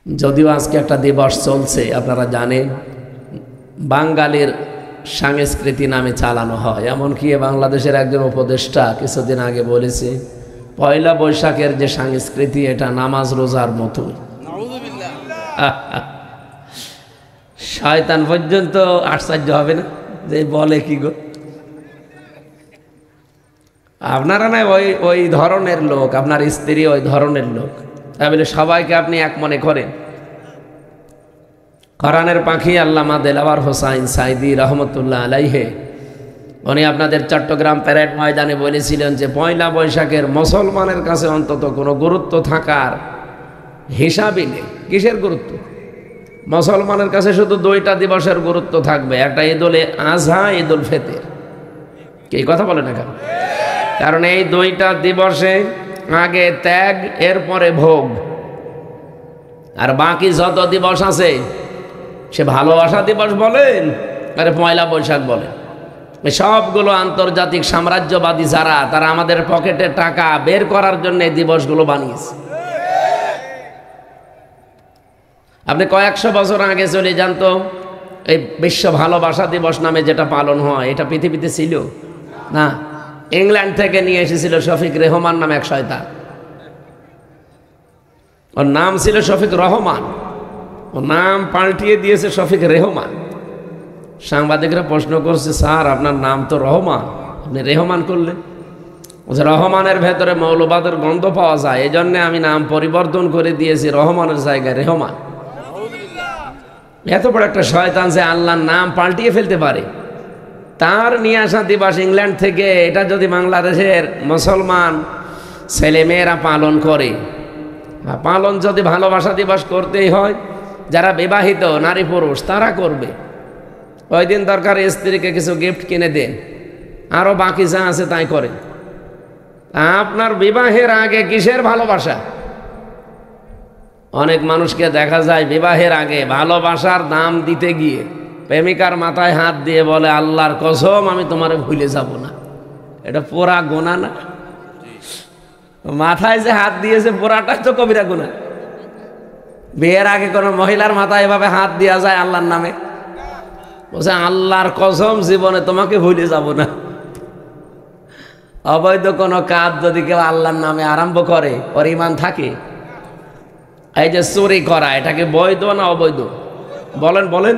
যদিও আজকে একটা দিবস চলছে, আপনারা জানেন বাঙালির সংস্কৃতি নামে চালানো হয়। এমনকি বাংলাদেশের একজন উপদেষ্টা কিছুদিন আগে বলেছে, পয়লা বৈশাখের যে সংস্কৃতি এটা নামাজ রোজার মতো। শয়তান পর্যন্ত আশ্চর্য হবে না যে বলে কি গো, আপনারা না ওই ধরনের লোক, আপনার স্ত্রী ওই ধরনের লোক, তাই বলে সবাইকে আপনি এক মনে করেন। কোরআনের পাখি আল্লামা দেলাওয়ার হোসাইন সাইদি রহমতুল্লাহ আলাইহে উনি আপনাদের চট্টগ্রাম প্যারেড ময়দানে বলেছিলেন যে পয়লা বৈশাখের মুসলমানের কাছে অন্তত কোনো গুরুত্ব থাকার হিসাবই নেই। কিসের গুরুত্ব? মুসলমানের কাছে শুধু দুইটা দিবসের গুরুত্ব থাকবে, একটা ঈদুল আজহা, ঈদুল ফিতর। কি কথা বলে না কেন? কারণ এই দুইটা দিবসে আগে ত্যাগ, এরপরে ভোগ। আর বাকি যত দিবস আছে, সে ভালোবাসা দিবস বলেন আরে পয়লা বৈশাখ বলেন, সবগুলো আন্তর্জাতিক সাম্রাজ্যবাদী যারা, তারা আমাদের পকেটে টাকা বের করার জন্য এই দিবসগুলো বানিয়েছে। আপনি কয়েকশো বছর আগে চলে যান তো, এই বিশ্ব ভালোবাসা দিবস নামে যেটা পালন হয়, এটা পৃথিবীতে ছিল না। ইংল্যান্ড থেকে নিয়ে এসেছিল শফিক রেহমান নামে এক শয়তান। ওর নাম ছিল শফিক রহমান, ওর নাম পাল্টিয়ে দিয়েছে শফিক রেহমান। সাংবাদিকরা প্রশ্ন করছে, স্যার আপনার নাম তো রহমান, আপনি রেহমান করলেন? রহমানের ভেতরে মৌলবাদের গন্ধ পাওয়া যায়, এই জন্য আমি নাম পরিবর্তন করে দিয়েছি, রহমানের জায়গায় রেহমান। এত বড় একটা শয়তান যে আল্লাহর নাম পাল্টিয়ে ফেলতে পারে। তার নিয়ে আসা দিবস ইংল্যান্ড থেকে, এটা যদি বাংলাদেশের মুসলমান ছেলেমেয়েরা পালন করে, পালন যদি ভালোবাসা দিবস করতেই হয়, যারা বিবাহিত নারী পুরুষ তারা করবে। ওই দিন দরকার স্ত্রীকে কিছু গিফট কিনে দেন, আরও বাকি যা আছে তাই করেন। আপনার বিবাহের আগে কিসের ভালোবাসা? অনেক মানুষকে দেখা যায় বিবাহের আগে ভালোবাসার দাম দিতে গিয়ে প্রেমিকার মাথায় হাত দিয়ে বলে, আল্লাহর কসম আমি তোমারে ভুলে যাব না। এটা পোড়া গোনা না? মাথায় যে হাত দিয়েছে পোড়াটাই তো কবিরা গোনা। বিয়ের আগে কোনো মহিলার মাথায় এভাবে হাত দেওয়া যায় আল্লাহর নামে? বলছে আল্লাহর কসম জীবনে তোমাকে ভুলে যাব না। অবৈধ কোনো কাজ যদি কেউ আল্লাহর নামে আরম্ভ করে, ওর ঈমান থাকে? এই যে চুরি করা, এটাকে বৈধ না অবৈধ? বলেন বলেন।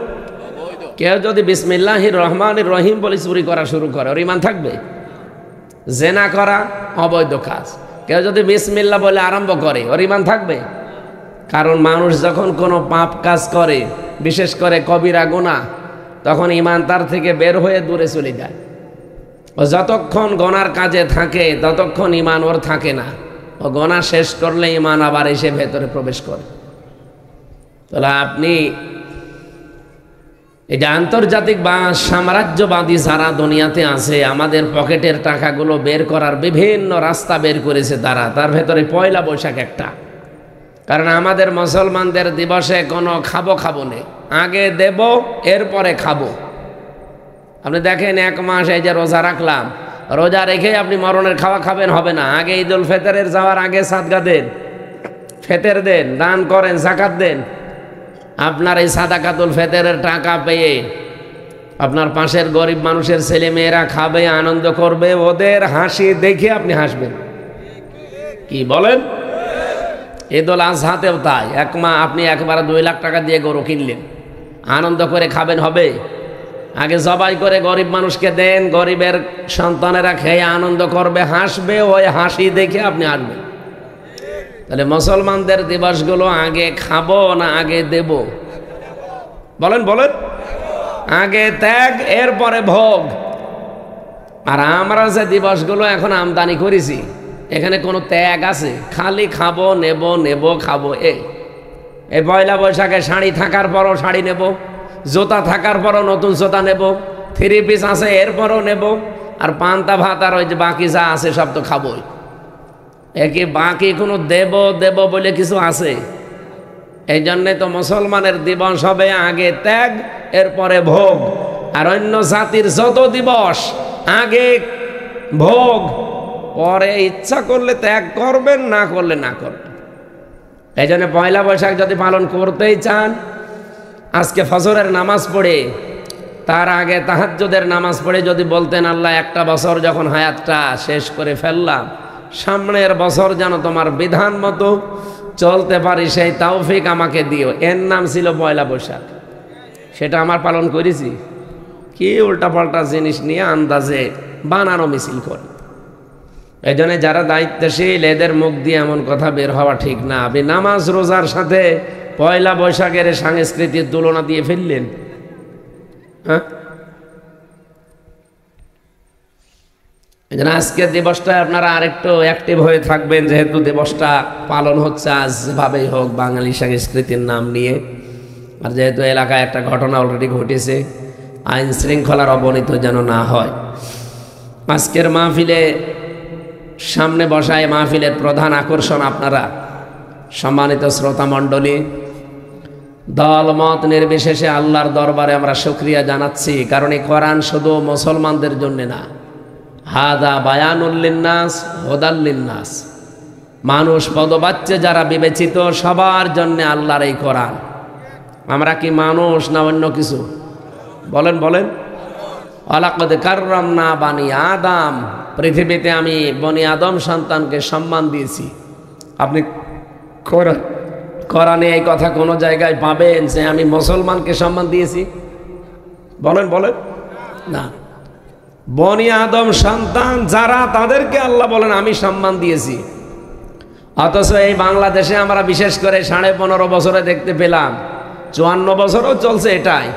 কেউ যদি বিসমিল্লাহির রহমানির রহিম বলে চুরি করা শুরু করে, ওর ঈমান থাকবে? জেনা করা অবৈধ কাজ, কেউ যদি বিসমিল্লাহ বলে আরম্ভ করে, ওর ঈমান থাকবে? কারণ মানুষ যখন কোনো পাপ কাজ করে, বিশেষ করে কবিরা গুনাহ, তখন ঈমান তার থেকে বের হয়ে দূরে চলে যায়। ও যতক্ষণ গোনার কাজে থাকে ততক্ষণ ঈমান ওর থাকে না। ও গোনা শেষ করলে ঈমান আবার এসে ভেতরে প্রবেশ করে। তাহলে আপনি এটা আন্তর্জাতিক বা সাম্রাজ্যবাদী যারা দুনিয়াতে আছে, আমাদের পকেটের টাকাগুলো বের করার বিভিন্ন রাস্তা বের করেছে তারা, তার ভেতরে পয়লা বৈশাখ একটা। কারণ আমাদের মুসলমানদের দিবসে কোনো খাবো খাবো নেই, আগে দেব এরপরে খাবো। আপনি দেখেন এক মাস এই যে রোজা রাখলাম, রোজা রেখে আপনি মরণের খাওয়া খাবেন হবে না। আগে ঈদুল ফিতরের যাওয়ার আগে সাদকা দেন, ফিতর দেন, দান করেন, যাকাত দেন। আপনার এই সাদাকাতুল ফিতরের টাকা পেয়ে আপনার পাশের গরিব মানুষের ছেলে মেয়েরা খাবে, আনন্দ করবে, ওদের হাসি দেখে আপনি হাসবেন। কি বলেন? ঈদুল আজহাতেও তাই। আপনি একবারে 2 লাখ টাকা দিয়ে গরু কিনলেন, আনন্দ করে খাবেন হবে? আগে জবাই করে গরিব মানুষকে দেন, গরিবের সন্তানেরা খেয়ে আনন্দ করবে, হাসবে, ওই হাসি দেখে আপনি আসবেন। তাহলে মুসলমানদের দিবসগুলো আগে খাবো না আগে দেব? বলেন বলেন। আগে ত্যাগ, এরপরে ভোগ। আর আমরা যে দিবসগুলো এখন আমদানি করেছি, এখানে কোনো ত্যাগ আছে? খালি খাবো, নেব, নেব, খাবো। এই পয়লা বৈশাখে শাড়ি থাকার পরও শাড়ি নেব, জুতা থাকার পরও নতুন জুতা নেব, 3 পিস আছে এরপরও নেব, আর পান্তা ভাত আর ওই যে বাকি যা আছে সব তো খাবোই। একে বাকি কোনো দেব দেব বলে কিছু আছে? এই জন্যে তো মুসলমানের দিবস হবে আগে ত্যাগ, এরপরে ভোগ। আর অন্য জাতির যত দিবস আগে ভোগ, পরে ইচ্ছা করলে ত্যাগ করবেন, না করলে না করবেন। এই জন্য পয়লা বৈশাখ যদি পালন করতেই চান, আজকে ফজরের নামাজ পড়ে তার আগে তাহাজ্জুদের নামাজ পড়ে যদি বলতেন, আল্লাহ একটা বছর যখন হায়াতটা শেষ করে ফেললাম, সামনের বছর যেন তোমার বিধান মতো চলতে পারি, সেই তৌফিক আমাকে দিও। এর নাম ছিল পয়লা বৈশাখ। সেটা আমার পালন করেছি? কি উল্টাপাল্টা জিনিস নিয়ে আন্দাজে বানানো মিছিল করে। এই জন্য যারা দায়িত্বশীল, এদের মুখ দিয়ে এমন কথা বের হওয়া ঠিক না। আপনি নামাজ রোজার সাথে পয়লা বৈশাখের সংস্কৃতির তুলনা দিয়ে ফেললেন। হ্যাঁ, এই জন্য আজকের দিবসটা আপনারা আরেকটু অ্যাক্টিভ হয়ে থাকবেন, যেহেতু দিবসটা পালন হচ্ছে আজ যেভাবেই হোক বাঙালি সংস্কৃতির নাম নিয়ে। আর যেহেতু এলাকায় একটা ঘটনা অলরেডি ঘটেছে, আইন শৃঙ্খলার অবনতি যেন না হয়। আজকের মাহফিলে সামনে বসায় মাহফিলের প্রধান আকর্ষণ আপনারা, সম্মানিত শ্রোতা মণ্ডলী। দল মত নির্বিশেষে আল্লাহর দরবারে আমরা শুকরিয়া জানাচ্ছি, কারণ এই কোরআন শুধু মুসলমানদের জন্য না, হাদা বায়ানুল লিন্নাস হুদাল লিন্নাস, মানুষ পদবাচ্চে যারা বিবেচিত সবার জন্য আল্লাহর এই কোরআন। আমরা কি মানুষ না অন্য কিছু? বলেন বলেন। ওয়ালাকাদ কাররামনা বানি আদম, পৃথিবীতে আমি বনি আদম সন্তানকে সম্মান দিয়েছি। আপনি কোরআনে এই কথা কোনো জায়গায় পাবেন যে আমি মুসলমানকে সম্মান দিয়েছি? বলেন বলেন না। বনি আদম সন্তান যারা, তাদেরকে আল্লাহ বলেন আমি সম্মান দিয়েছি। অথচ এই বাংলাদেশে আমরা বিশেষ করে 15.5 বছরে দেখতে পেলাম, 54 বছরও চলছে এটাই,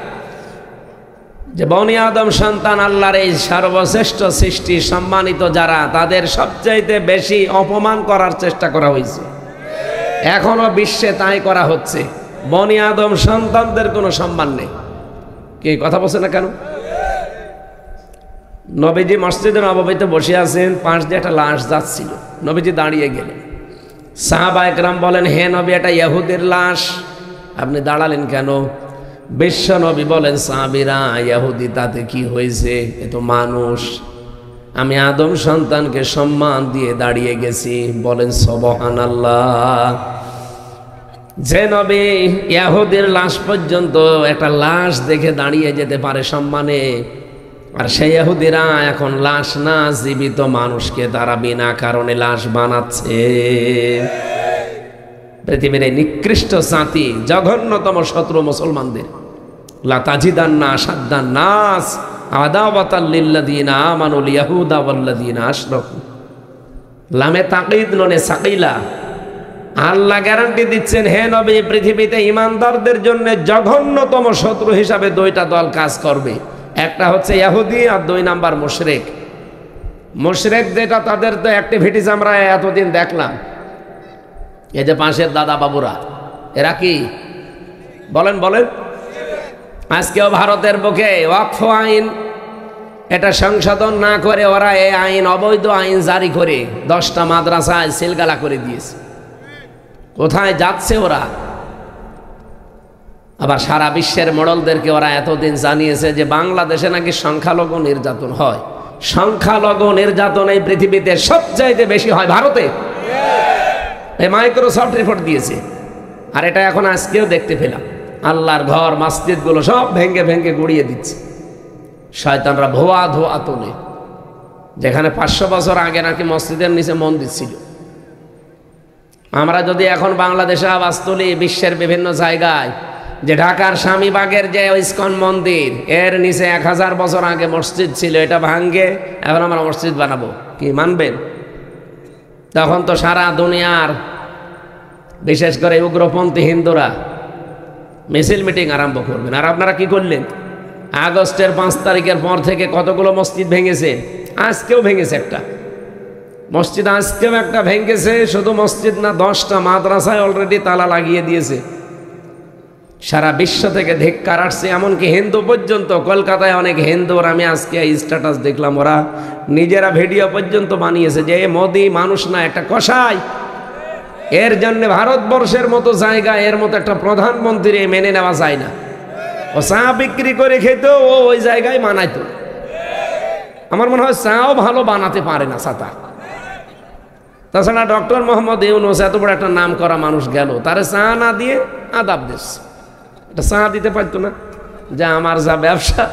যে বনি আদম সন্তান আল্লাহর এই সর্বশ্রেষ্ঠ সৃষ্টি সম্মানিত যারা, তাদের সবচাইতে বেশি অপমান করার চেষ্টা করা হয়েছে। এখনো বিশ্বে তাই করা হচ্ছে। বনি আদম সন্তানদের কোনো সম্মান নেই। কি কথা বলছে না কেন? নবীজি মসজিদে নববীতে বসে আছেন, পাশ দিয়ে একটা লাশ যাচ্ছিল, নবীজি দাঁড়িয়ে গেলেন। সাহাবা একরাম বলেন, হে নবী, এটা ইহুদির লাশ, আপনি দাঁড়ালেন কেন? বিশ্ব নবী বলেন, সাহাবীরা, ইহুদি তাতে কি হয়েছে, এ তো মানুষ, আমি আদম সন্তানকে সম্মান দিয়ে দাঁড়িয়ে গেছি। বলেন সুবহানাল্লাহ। যে নবী ইহুদির লাশ পর্যন্ত একটা লাশ দেখে দাঁড়িয়ে যেতে পারে সম্মানে, আর সেই ইহুদিরা এখন লাশ না, জীবিত মানুষকে তারা বিনা কারণে লাশ বানাচ্ছে। পৃথিবীর এই নিকৃষ্ট জাতি, জঘন্যতম শত্রু মুসলমানদের। লা তাজিদান্না আশাদ্দান নাস আদাওয়াতাল লিল্লাযিনা আমানুল ইয়াহুদা ওয়াল্লাযিনা আশরাকু। লামে তাকিদ নুনে সাকিলা। আল্লাহ গ্যারান্টি দিচ্ছেন, হে নবী, পৃথিবীতে ঈমানদারদের জন্য জঘন্যতম শত্রু হিসাবে 2টা দল কাজ করবে। একটা হচ্ছে ইহুদি, আর 2 নাম্বার মুশরিক। মুশরিক যেটা, তাদের তো অ্যাক্টিভিটিস আমরা এতদিন দেখলাম। এই যে পাশের দাদা বাবুরা, এরা কি বলেন বলেন। আজকেও ভারতের বুকে ওয়াকফ আইন এটা সংশোধন না করে ওরা এই আইন, অবৈধ আইন জারি করে 10টা মাদ্রাসায় সিলগালা করে দিয়েছে। কোথায় যাচ্ছে ওরা? আবার সারা বিশ্বের মডলদেরকে ওরা এতদিন জানিয়েছে যে বাংলাদেশে নাকি সংখ্যালঘু নির্যাতন হয়। সংখ্যালঘু নির্যাতন এই পৃথিবীতে সবচাইতে বেশি হয় ভারতে। এই মাইক্রোসফট রিপোর্ট দিয়েছে। আর এটা এখন আজকেও দেখতে পেলাম, আল্লাহর ঘর মসজিদগুলো সব ভেঙ্গে ভেঙ্গে গুড়িয়ে দিচ্ছে শয়তানরা, ধোয়া ধোয়া তোলে। যেখানে 500 বছর আগে নাকি মসজিদের নিচে মন্দির ছিল, আমরা যদি এখন বাংলাদেশে আওয়াজ তুলি বিশ্বের বিভিন্ন জায়গায়, যে ঢাকার স্বামীবাগের যে ইসকন মন্দির, এর নিচে 1000 বছর আগে মসজিদ ছিল, এটা ভাঙ্গে এখন আমরা মসজিদ বানাবো, কি মানবেন? তখন তো সারা দুনিয়ার বিশেষ করে উগ্রপন্থী হিন্দুরা মিছিল মিটিং আরম্ভ করবেন। আর আপনারা কি করলেন? আগস্টের 5 তারিখের পর থেকে কতগুলো মসজিদ ভেঙেছে। আজকেও ভেঙেছে একটা মসজিদ, আজকেও একটা ভেঙেছে। শুধু মসজিদ না, 10টা মাদ্রাসায় অলরেডি তালা লাগিয়ে দিয়েছে। সারা বিশ্ব থেকে ধিক্কার আসছে, এমনকি হিন্দু পর্যন্ত। কলকাতায় অনেক হিন্দুর আমি আজকে স্ট্যাটাস দেখলাম, ওরা নিজেরা ভিডিও পর্যন্ত বানিয়েছে যে মোদি মানুষ না, একটা কসাই। এর জন্য ভারতবর্ষের মতো জায়গা, এর মতো একটা প্রধানমন্ত্রী মেনে নেওয়া যায় না। ও চা বিক্রি করে খেত, ও ওই জায়গায় বানাইতো। আমার মনে হয় চাও ভালো বানাতে পারে না ছাতা। তাছাড়া ডক্টর মোহাম্মদ ইউনূস এত বড় একটা নাম করা মানুষ গেল, তারে চা না দিয়ে আদাব দিস, এটা চা দিতে পারতো না? যে আমার যা ব্যবসা,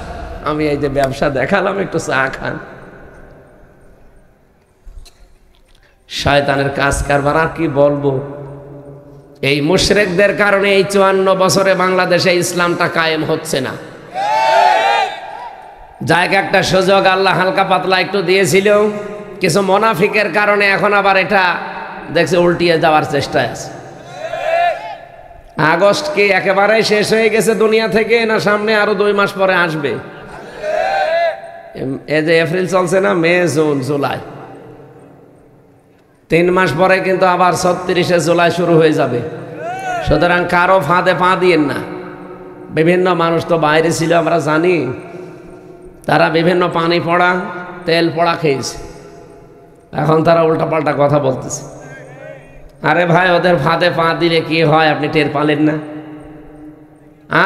আমি এই যে ব্যবসা দেখালাম, একটু চা খান। শয়তানের কাজ কারবার আর কি বলবো। এই মুশরিকদের কারণে এই 54 বছরে বাংলাদেশে ইসলামটা কায়েম হচ্ছে না। জায়গা একটা সুযোগ আল্লাহ হালকা পাতলা একটু দিয়েছিল, কিছু মুনাফিকের কারণে এখন আবার এটা দেখছে উল্টিয়ে যাওয়ার চেষ্টায় আছে। আগস্ট কি একেবারেই শেষ হয়ে গেছে দুনিয়া থেকে, না সামনে আরো 2 মাস পরে আসবে? এই যে এপ্রিল চলছে না, মে, জুন, জুলাই, 3 মাস পরে কিন্তু আবার 36শে জুলাই শুরু হয়ে যাবে। সুতরাং কারো ফাঁদে পা দিয়েন না। বিভিন্ন মানুষ তো বাইরে ছিল, আমরা জানি, তারা বিভিন্ন পানি পড়া, তেল পড়া খেয়েছে, এখন তারা উল্টাপাল্টা কথা বলতেছে। আরে ভাই, ওদের ফাঁদে পা দিলে কি হয় আপনি টের পালেন না?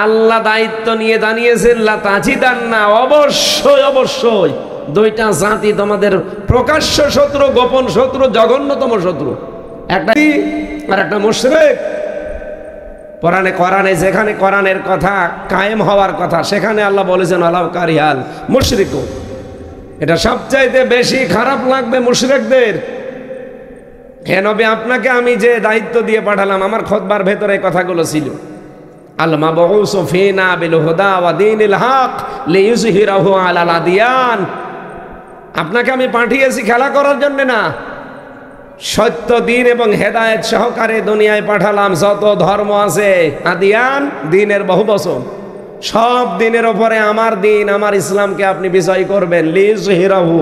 আল্লাহ দায়িত্ব নিয়ে জানিয়েছেন, লা তাজিদান্না, অবশ্যই অবশ্যই 2টা জাতি তোমাদের প্রকাশ্য শত্রু, গোপন শত্রু, জঘন্যতম শত্রু, একটা আর একটা মুশরিক। কোরআনে যেখানে কোরআনের কথা কায়েম হওয়ার কথা, সেখানে আল্লাহ বলেছেন আলাউ কারিহাল মুশরিকু। এটা সবচাইতে বেশি খারাপ লাগবে মুশরিকদের। হে নবী, আপনাকে আমি যে দায়িত্ব দিয়ে পাঠালাম, আমার খুতবার ভেতরে এই কথাগুলো ছিল। আল মাবউসু ফিনা বিল হুদা ওয়া দীনিল হক লিইয়ুযহিরাহু আলাল আদিয়ান। আপনাকে আমি পাঠিয়েছি খেলা করার জন্য না, সত্য দিন এবং হেদায়েত সহকারে দুনিয়ায় পাঠালাম। যত ধর্ম আছে, আদিয়ান, দিনের বহুবচন, সব দিনের উপরে আমার দিন, আমার ইসলামকে আপনি বিজয় করবেন। লিইয়ুযহিরাহু,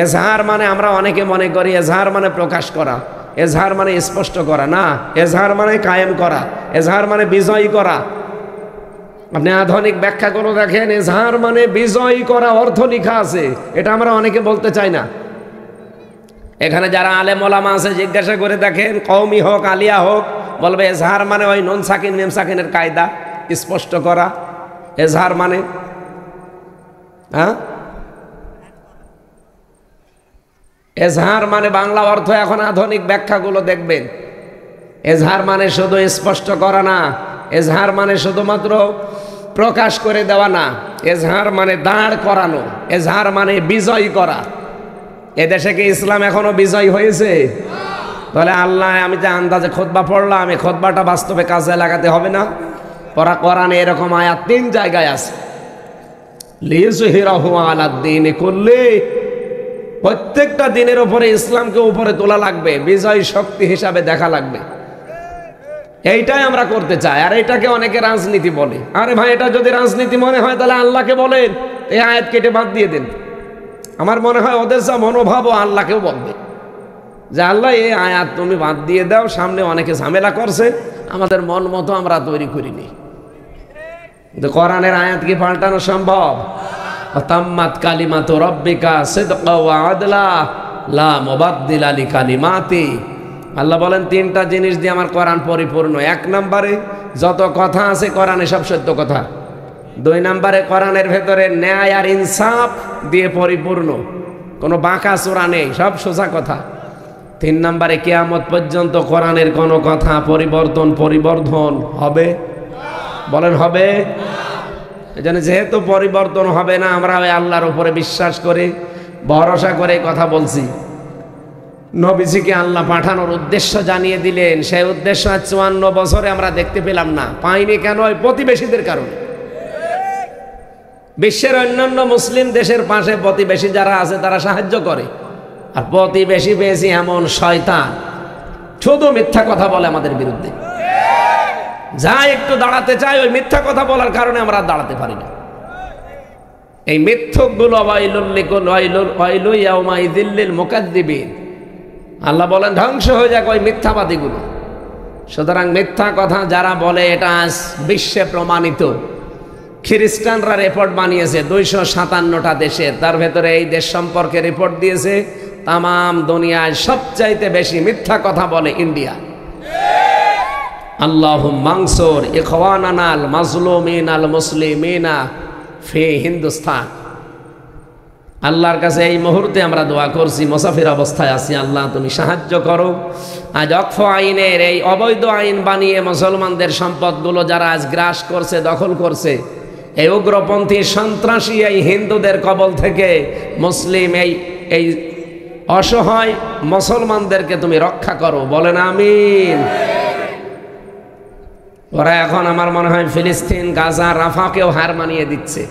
এজহার মানে আমরা অনেকে মনে করি এজহার মানে প্রকাশ করা, এজহার মানে স্পষ্ট করা, না, এজহার মানে কায়েম করা, এজহার মানে বিজয়ী করা। আপনি আধুনিক ব্যাখ্যাগুলো দেখেন, এজহার মানে বিজয়ী করা অর্থ লেখা আছে, এটা আমরা অনেকে বলতে চাই না। এখানে যারা আলেম ওলামা আছে জিজ্ঞাসা করে দেখেন, কওমি হোক আলিয়া হোক, বলবে এজহার মানে ওই নুন সাকিন মিম সাকিনের কায়দা, স্পষ্ট করা। এজহার মানে এজহার মানে বাংলা অর্থ এখন আধুনিক ব্যাখ্যাগুলো দেখবেন, এজহার মানে শুধু স্পষ্ট করা না, এজহার মানে শুধুমাত্র প্রকাশ করে দেওয়া না, এজহার মানে দাঁড় করানো, এজহার মানে বিজয় করা। এদেশে কি ইসলাম এখনো বিজয় হয়েছে? তাহলে আল্লাহ, আমি যে আন্দাজে খুতবা পড়লাম, এই খুতবাটা বাস্তবে কাজে লাগাতে হবে না? কোরআনে এরকম আয়াত 3 জায়গায় আছে, লিইয়ুযহিরাহু আলাদ দীনি কুল্লি। প্রত্যেকটা দিনের উপরে ইসলামকে উপরে তোলা লাগবে, বিজয় শক্তি হিসাবে দেখা লাগবে। এইটাই আমরা করতে চাই। আর এটাকে অনেকে রাজনীতি বলে। আরে ভাই, এটা যদি রাজনীতি মনে হয় তাহলে আল্লাহকে বলেন এই আয়াত কেটে বাদ দিয়ে দেন। আমার মনে হয় ওদের যা মনোভাব, আল্লাহকেও বলবে যে আল্লাহ এই আয়াত তুমি বাদ দিয়ে দাও, সামনে অনেকে ঝামেলা করছে, আমাদের মন মতো আমরা তৈরি করিনি। কিন্তু কোরআনের আয়াত কি পাল্টানো সম্ভব? তাম্মাত কালিমাতু রাব্বিকা সিদকা ওয়া আদলা লা মুবাদদিলা লিকালিমাতি। আল্লাহ বলেন 3টা জিনিস দিয়ে আমার কোরআন পরিপূর্ণ। 1 নম্বরে যত কথা আছে কোরআনে সব সত্য কথা। 2 নম্বরে কোরআনের ভেতরে ন্যায় আর ইনসাফ দিয়ে পরিপূর্ণ, কোনো বাঁকা চোরা নেই, সব সোজা কথা। 3 নম্বরে কিয়ামত পর্যন্ত কোরআনের কোনো কথা পরিবর্তন হবে? বলেন হবে? এজন্য যেহেতু পরিবর্তন হবে না, আমরা ওই আল্লাহর উপরে বিশ্বাস করে ভরসা করে কথা বলছি। নবীজিকে আল্লাহ পাঠানোর উদ্দেশ্য জানিয়ে দিলেন, সেই উদ্দেশ্য 54 বছরে আমরা দেখতে পেলাম না। পাইনি কেন? ওই প্রতিবেশীদের কারণে। বিশ্বের অন্যান্য মুসলিম দেশের পাশে প্রতিবেশী যারা আছে তারা সাহায্য করে, আর প্রতিবেশী পেয়েছি এমন শয়তান, শুধু মিথ্যা কথা বলে আমাদের বিরুদ্ধে। যা একটু দাঁড়াতে চাই, ওই মিথ্যা কথা বলার কারণে আমরা দাঁড়াতে পারি না। এই মিথ্যকগুলো ওয়াইলু ইয়াউমাইযিল লিল মুকাদ্দিবিন, আল্লাহ বলেন ধ্বংস হয়ে যাক ওই মিথ্যাবাদীগুলো। সুতরাং মিথ্যা কথা যারা বলে, এটা আজ বিশ্বে প্রমাণিত। খ্রিস্টানরা রিপোর্ট বানিয়েছে 257টা দেশের, তার ভেতরে এই দেশ সম্পর্কে রিপোর্ট দিয়েছে তামাম দুনিয়ায় সবচাইতে বেশি মিথ্যা কথা বলে ইন্ডিয়া। আল্লাহুম্মা আনসুর ইখওয়ানানা আল মাজলুমিন আল মুসলিমিনা ফি হিন্দুস্তান। আল্লাহর কাছে এই মুহূর্তে আমরা দোয়া করছি, মুসাফির অবস্থায় আছি, আল্লাহ তুমি সাহায্য করো। আজ অক্ফ আইনের এই অবৈধ আইন বানিয়ে মুসলমানদের সম্পদগুলো যারা আজ গ্রাস করছে, দখল করছে, এই উগ্রপন্থী সন্ত্রাসী এই হিন্দুদের কবল থেকে মুসলিম এই অসহায় মুসলমানদেরকে তুমি রক্ষা করো, বলেন আমিন। ওরা এখন আমার মনে হয় ফিলিস্তিন, গাজা, রাফাকেও হার মানিয়ে দিচ্ছে।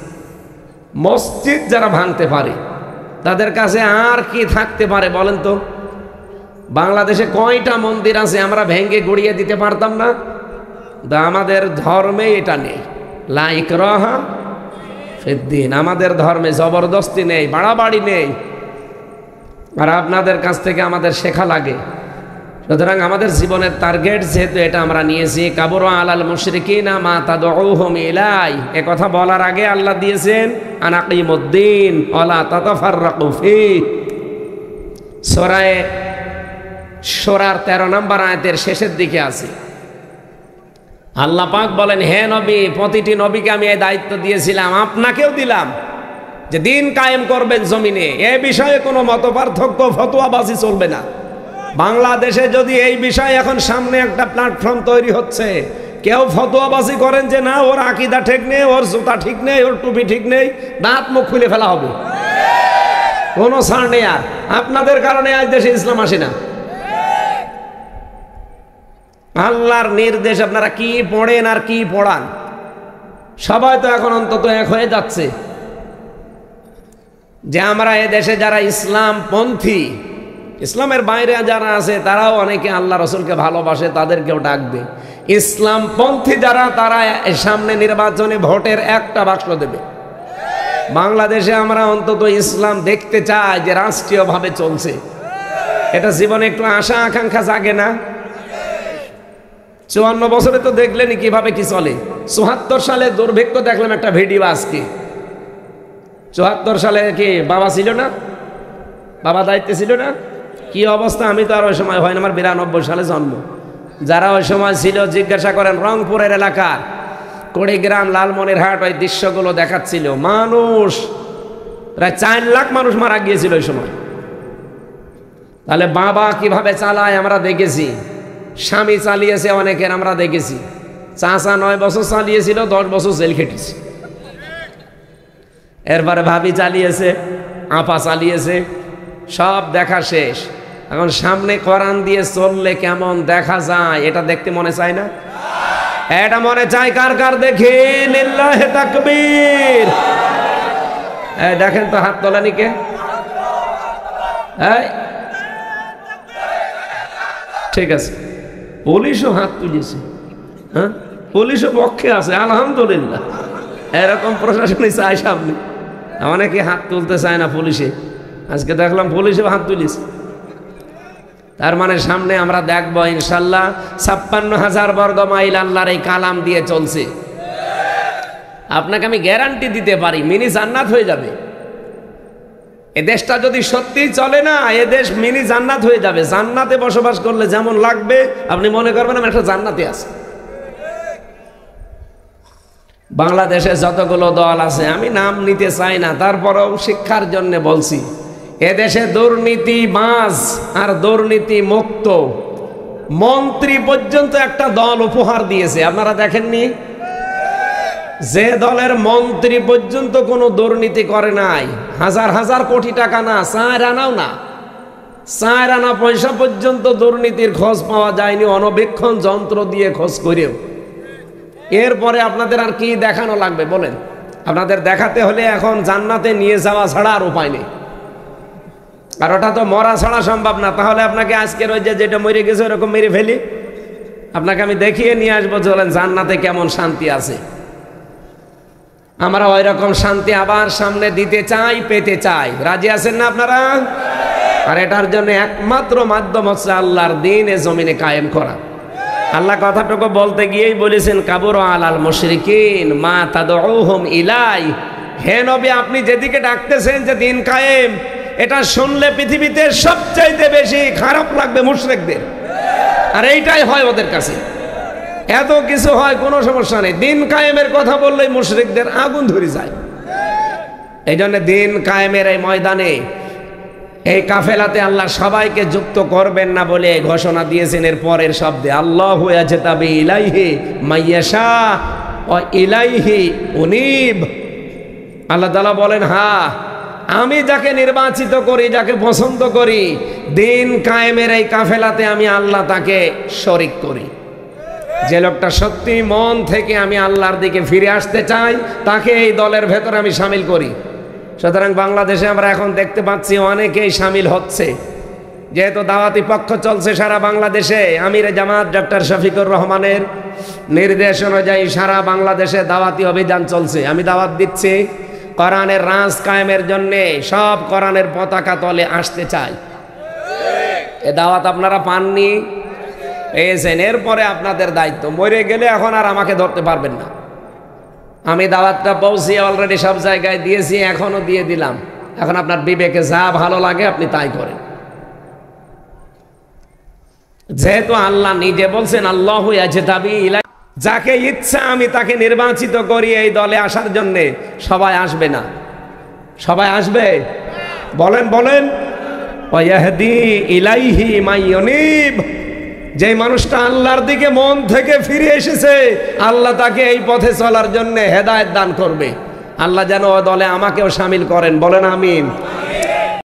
মসজিদ যারা ভাঙতে পারে তাদের কাছে আর কি থাকতে পারে বলেন তো? বাংলাদেশে কয়টা মন্দির আছে আমরা ভেঙে গুড়িয়ে দিতে পারতাম না? আমাদের ধর্মে এটা নেই, লা ইকরাহা ফিদ্দিন। আমাদের ধর্মে জবরদস্তি নেই, বাড়াবাড়ি নেই। আর আপনাদের কাছ থেকে আমাদের শেখা লাগে। সুতরাং আমাদের জীবনের টার্গেট যেহেতু এটা আমরা নিয়েছি, কাবুরা আলাল মুশরিকিনা মা তাদউহুম ইলাই, এ কথা বলার আগে আল্লাহ দিয়েছেন আনাকিমুদ্দিন ওয়ালা তাতাফাররাকু ফি। সূরা শূরার 13 নম্বর আয়াতের শেষের দিকে আছে। আল্লাহ পাক বলেন, হে নবী, প্রতিটি নবীকে আমি এই দায়িত্ব দিয়েছিলাম, আপনাকেও দিলাম যে দিন কায়েম করবেন জমিনে। এ বিষয়ে কোনো মতপার্থক্য, ফতোয়াবাজি চলবে না। বাংলাদেশে যদি এই বিষয়ে এখন সামনে একটা প্ল্যাটফর্ম তৈরি হচ্ছে, কেউ ফতোয়াবাজি করেন যে না ওর আকীদা ঠিক নেই, ওর জুতা ঠিক নেই, ওর টুপি ঠিক নেই, দাঁত মুখ খুলে ফেলা হবে, কোনো ছাড় নেই। আর আপনাদের কারণে আজ দেশে ইসলাম আসে না। আল্লাহর নির্দেশ আপনারা কি পড়েন আর কি পড়ান, সবাই তো এখন অন্তত এক হয়ে যাচ্ছে যে আমরা এ দেশে যারা ইসলাম পন্থী, ইসলামের বাইরে যারা আছে তারাও অনেকে আল্লাহ রসুলকে ভালোবাসে, তাদেরকেও ডাকবে। ইসলাম পন্থী যারা, তারা সামনে নির্বাচনে ভোটের একটা বাক্স দেবে। বাংলাদেশে আমরা অন্তত ইসলাম দেখতে চাই যে রাষ্ট্রীয়ভাবে চলছে। এটা জীবনে একটু আশা আকাঙ্ক্ষা জাগে না? 54 বছরে তো দেখলেনি কিভাবে কি চলে। 74 সালে দুর্ভিক্ষ দেখলাম একটা ভিডিও আজকে। 74 সালে কি বাবা ছিল না? বাবা দায়িত্বে ছিল না? কি অবস্থা, আমি তো আর ওই সময় হয় না, আমার 92 সালে জন্ম। যারা ওই সময় ছিল জিজ্ঞাসা করেন, রংপুরের এলাকার কুড়িগ্রাম, লালমনিরহাট ওই দৃশ্যগুলো দেখাচ্ছিল। মানুষ প্রায় 4 লাখ মানুষ মারা গিয়েছিল ওই সময়। তাহলে বাবা কিভাবে চালায় আমরা দেখেছি, স্বামী চালিয়েছে অনেকের আমরা দেখেছি, চাচা 9 বছর চালিয়েছিল, 10 বছর জেল খেটেছে। এরপরে ভাবি চালিয়েছে, আপা চালিয়েছে, সব দেখা শেষ। এখন সামনে কোরআন দিয়ে চললে কেমন দেখা যায় এটা দেখতে মনে চায় না? এটা মনে চায় কার কার? দেখে লিল্লাহে তাকবীর। দেখেন তো হাত তোলানি কে? ঠিক আছে, পুলিশও হাত তুলেছে। হ্যাঁ, পুলিশও পক্ষে আছে, আলহামদুলিল্লাহ। এরকম প্রশাসনই চাই সামনে। অনেকে হাত তুলতে চায় না পুলিশে, আজকে দেখলাম পুলিশেও হাত তুলিস। তার মানে সামনে আমরা দেখবো ইনশাল্লাহ 56,000 বর্গ মাইল আল্লাহর এই কালাম দিয়ে চলছে। আপনাকে আমি গ্যারান্টি দিতে পারি মিনি জান্নাত হয়ে যাবে। এ দেশটা যদি সত্যিই চলে না, এ দেশ মিনি জান্নাত হয়ে যাবে। জান্নাতে বসবাস করলে যেমন লাগবে আপনি মনে করবেন আমি একটা জান্নাতে আছি। বাংলাদেশে যতগুলো দল আছে, আমি নাম নিতে চাই না, তারপরেও শিক্ষার জন্য বলছি, এদেশে দুর্নীতিবাজ আর দুর্নীতি মুক্ত মন্ত্রী পর্যন্ত একটা দল উপহার দিয়েছে। আপনারা দেখেননি? যে দলের মন্ত্রী পর্যন্ত কোনো দুর্নীতি করে নাই, হাজার হাজার কোটি টাকা না, 4 আনাও না, 4 আনা পয়সা পর্যন্ত দুর্নীতির খোঁজ পাওয়া যায়নি অনবেক্ষণ যন্ত্র দিয়ে খোঁজ করেও। এরপরে আপনাদের আর কি দেখানো লাগবে বলেন? আপনাদের দেখাতে হলে এখন জান্নাতে নিয়ে যাওয়া ছাড়া আর উপায় নেই। আর ওটা তো মরা ছাড়া সম্ভব না। তাহলে আপনাকে আজকের ওই যেটা মরে গেছে ওরকম মেরে ফেলি, আপনাকে আমি দেখিয়ে নিয়ে আসবো চলেন জান্নাতে কেমন শান্তি আছে। আমরা ওই রকম শান্তি আবার সামনে দিতে চাই, পেতে চাই। রাজি আছেন না আপনারা? আর এটার জন্য একমাত্র মাধ্যম হচ্ছে আল্লাহর দ্বীন এ জমিনে কায়েম করা। আল্লাহ কথাটুকু বলতে গিয়েই বলেছেন কাবুরা আলাল মুশরিকিন মা তাদউহুম ইলাই। হে নবী, আপনি যেদিকে ডাকতেছেন যে দিন কায়েম, এটা শুনলে পৃথিবীতে সবচাইতে বেশি খারাপ লাগবে মুশরিকদের। আর এইটাই হয় ওদের কাছে, এত কিছু হয় কোনো সমস্যা নেই, দিন কায়েমের কথা বললেই মুশরিকদের আগুন ধরে যায়। এই জন্য দিন কায়েমের এই ময়দানে এই কাফেলাতে আল্লাহ সবাইকে যুক্ত করবেন না বলে ঘোষণা দিয়েছেন এর পরের শব্দে, আল্লাহু ইয়াজতাবি ইলাইহি মাইয়াশা ওয়া ইলাইহি উনীব। আল্লাহ তাআলা বলেন, হ্যাঁ আমি যাকে নির্বাচিত করি, যাকে পছন্দ করি, দিন কায়েমের এই কাফেলাতে আমি আল্লাহ তাকে শরীক করি। যে লোকটা সত্যি মন থেকে আমি আল্লাহর দিকে ফিরে আসতে চাই, তাকে এই দলের ভেতরে আমি শামিল করি। সুতরাং বাংলাদেশে আমরা এখন দেখতে পাচ্ছি অনেকেই শামিল হচ্ছে, যেহেতু দাওয়াতি পক্ষ চলছে সারা বাংলাদেশে। আমিরে জামাত ডক্টর শফিকুর রহমানের নির্দেশ অনুযায়ী সারা বাংলাদেশে দাওয়াতি অভিযান চলছে। আমি দাওয়াত দিচ্ছি, কোরআনের রাজ কায়েমের জন্যে সব কোরআনের পতাকা তলে আসতে চাই। এ দাওয়াত আপনারা পাননি, পেয়েছেন, এরপরে আপনাদের দায়িত্ব। মরে গেলে এখন আর আমাকে ধরতে পারবেন না। আমি দাওয়াতটা পৌঁছিয়ে অলরেডি সব জায়গায় দিয়েছি, এখনো দিয়ে দিলাম। এখন আপনার বিবেকে যা ভালো লাগে আপনি তাই করেন। যেহেতু আল্লাহ নিজে বলছেন আল্লাহু ইয়াজতাবি ইলাইহি, যাকে ইচ্ছা আমি তাকে নির্বাচিত করি এই দলে আসার জন্য। সবাই আসবে না, সবাই আসবে? বলেন বলেন। ওয়া ইয়াহদি ইলাইহি মাইয়ুনিব, যে মানুষটা আল্লাহর দিকে মন থেকে ফিরে এসেছে, আল্লাহ তাকে এই পথে চলার জন্য হেদায়েত দান করবে। আল্লাহ যেন ও দলে আমাকেও শামিল করেন, বলেন আমিন।